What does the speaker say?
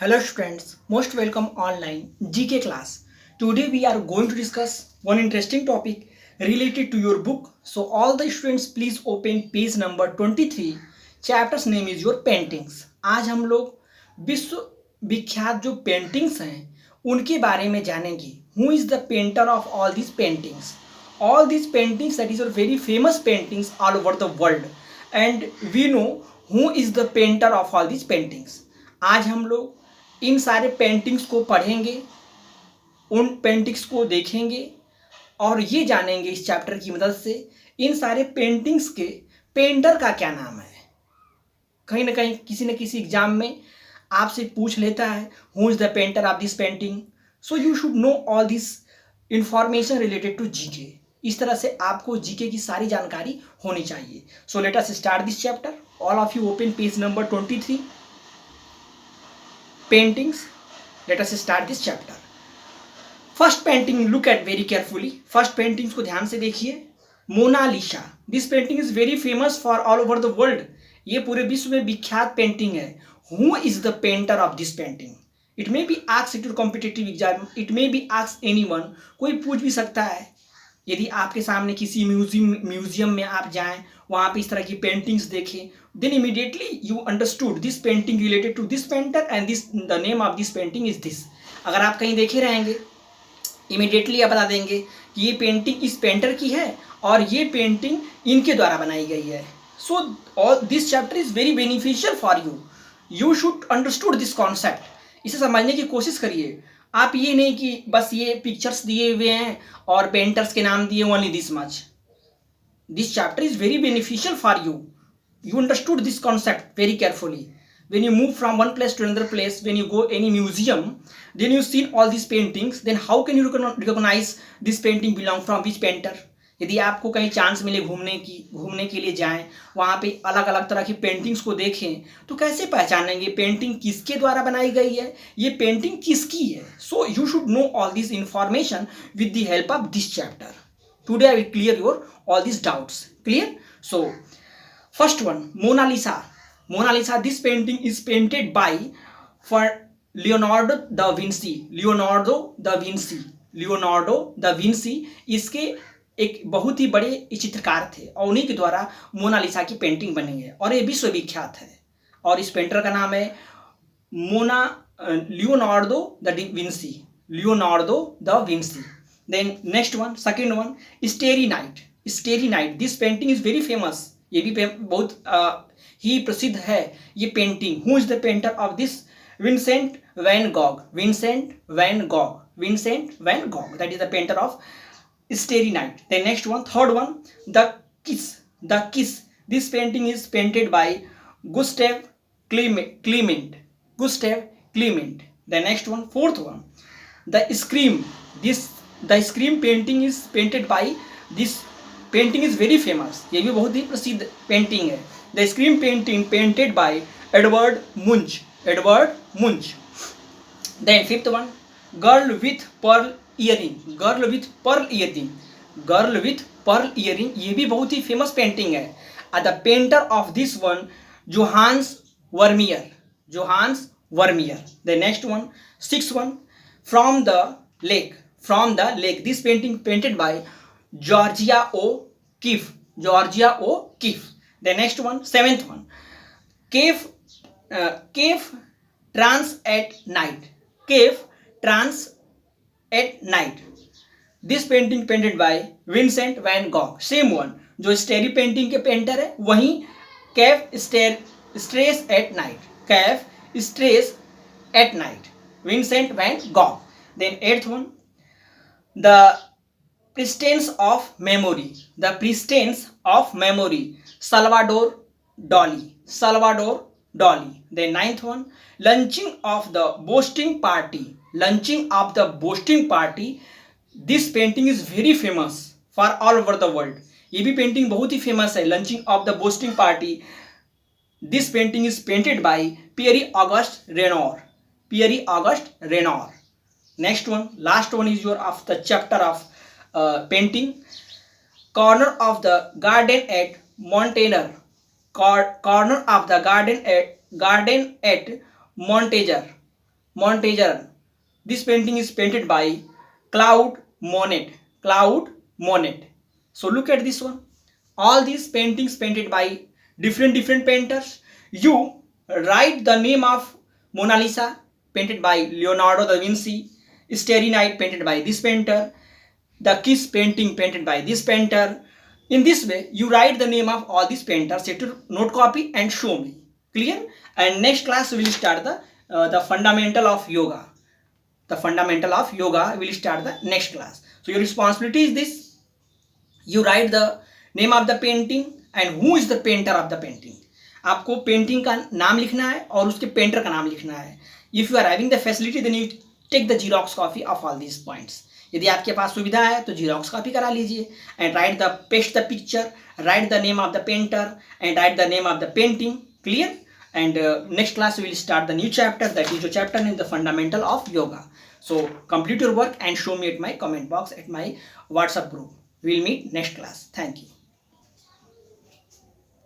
Hello students, most welcome online GK class. Today we are going to discuss one interesting topic related to your book. So all the students please open page number 23. Chapter's name is your paintings. आज हम लोग विश्व विख्यात जो paintings हैं उनके बारे में जानेंगे. Who is the painter of all these paintings? All these paintings that is very famous paintings all over the world, and we know who is the painter of all these paintings. आज हम लोग इन सारे paintings को पढ़ेंगे, उन paintings को देखेंगे और ये जानेंगे इस चैप्टर की मदद से इन सारे पेंटिंग्स के पेंटर का क्या नाम है. कहीं ना कहीं किसी न किसी एग्जाम में आपसे पूछ लेता है who is the painter of this painting. So you should know all this information related to GK. इस तरह से आपको जीके की सारी जानकारी होनी चाहिए. So let us start this chapter. All of you open page number 23. Paintings. Let us start this chapter. First painting, look at very carefully. First paintings को ध्यान से देखिए. Mona Lisa. This painting is very famous for all over the world. ये पूरे विश्व में विख्यात painting है. Who is the painter of this painting? It may be asked to competitive exam. It may be asked anyone. कोई पूछ भी सकता है. यदि आपके सामने किसी म्यूजियम में आप जाएं, वहाँ पे इस तरह की पेंटिंग्स देखें, then immediately you understood this painting related to this painter and this the name of this painting is this. अगर आप कहीं देखे रहेंगे इमीडिएटली आप बता देंगे कि ये पेंटिंग इस पेंटर की है और ये पेंटिंग इनके द्वारा बनाई गई है. So all this chapter is very beneficial for you. You should understood this concept. इसे समझने की कोशिश करिए. आप ये नहीं कि बस ये पिक्चर्स दिए हुए हैं और पेंटर्स के नाम दिए only this much. This chapter is very beneficial for you. You understood this concept very carefully. When you move from one place to another place, when you go any museum, then you see all these paintings, then how can you recognize this painting belong from which painter? यदि आपको कहीं chance मिले घूमने के लिए जाएं, वहाँ पे अलग अलग तरह की पेंटिंग्स को देखें, तो कैसे पहचानेंगे पेंटिंग किसके द्वारा बनाई गई है, ये पेंटिंग किसकी है. सो you should know all this information with the help of this chapter. Today I will clear your all this doubts. Clear? So first one, Mona Lisa. Mona Lisa, this painting is painted by for Leonardo da Vinci. Leonardo da Vinci. Leonardo da Vinci इसके एक बहुत ही बड़े चित्रकार थे और उन्हीं के द्वारा मोनालिसा की पेंटिंग बनी है और ये विश्व विख्यात है. और इस पेंटर का नाम है Leonardo da Vinci. Leonardo da Vinci. Then next one, second one, Starry Night. Starry Night, this painting is very famous. ये भी बहुत ही प्रसिद्ध है ये पेंटिंग. Who is the painter of this? Vincent van Gogh. Vincent van Gogh. Vincent van Gogh, that is the painter of Starry Night. The next one, third one, the Kiss. The Kiss, this painting is painted by Gustav Clement. गुस्टेव Klimt. The next one, fourth one, the Scream. This the Scream painting is painted by this painting is very famous. ये भी बहुत ही प्रसिद्ध painting है. The Scream painting painted by Edvard Munch. Edvard Munch. Then fifth one, Girl with Pearl Earring. Girl with Pearl Earring. Girl with Pearl Earring, ये भी बहुत ही फेमस पेंटिंग है. The painter of this one Johannes Vermeer. Johannes Vermeer. The next one, six one, from the lake. From the lake, this painting painted bye Georgia O'Keeffe. Georgia O'Keeffe. The next one, seventh one, cave trance at night. Cave trance at night. This painting painted by Vincent van Gogh. Same one, जो स्टेरी painting के painter है वही cave strays at night. Cave strays at night. Vincent van Gogh. Then eighth one, the Pristines of Memory. The Pristines of Memory. Salvador Dali. Salvador Dali. The ninth one, Lunching of the Boasting Party. Lunching of the Boasting Party. This painting is very famous for all over the world. ये भी painting बहुत ही famous है. Lunching of the Boasting Party. This painting is painted by Pierre Auguste Renoir. Pierre Auguste Renoir. Next one, last one is your of the chapter of painting. Corner of the garden at Montaigne. Corner of the garden at Montager. Montager. This painting is painted by Claude Monet. Claude Monet. So look at this one. All these paintings painted by different painters. You write the name of Mona Lisa, painted by Leonardo da Vinci. Starry Night, painted by this painter. The Kiss painting, painted by this painter. In this way, you write the name of all these painters, set your note copy and show me. Clear? And next class we will start the fundamental of yoga. The fundamental of yoga will start the next class. So your responsibility is this: you write the name of the painting and who is the painter of the painting. आपको painting का नाम लिखना है और उसके painter का नाम लिखना है. If you are having the facility then you take the xerox copy of all these points. यदि आपके पास सुविधा है तो जीरोक्स कॉपी करा लीजिए. And right the paste the picture, right the name of the painter and right the name of the painting. Clear? And next class we will start the new chapter, that is the chapter in the fundamental of yoga. So complete your work and show me at my comment box at my WhatsApp group. We will meet next class. Thank you.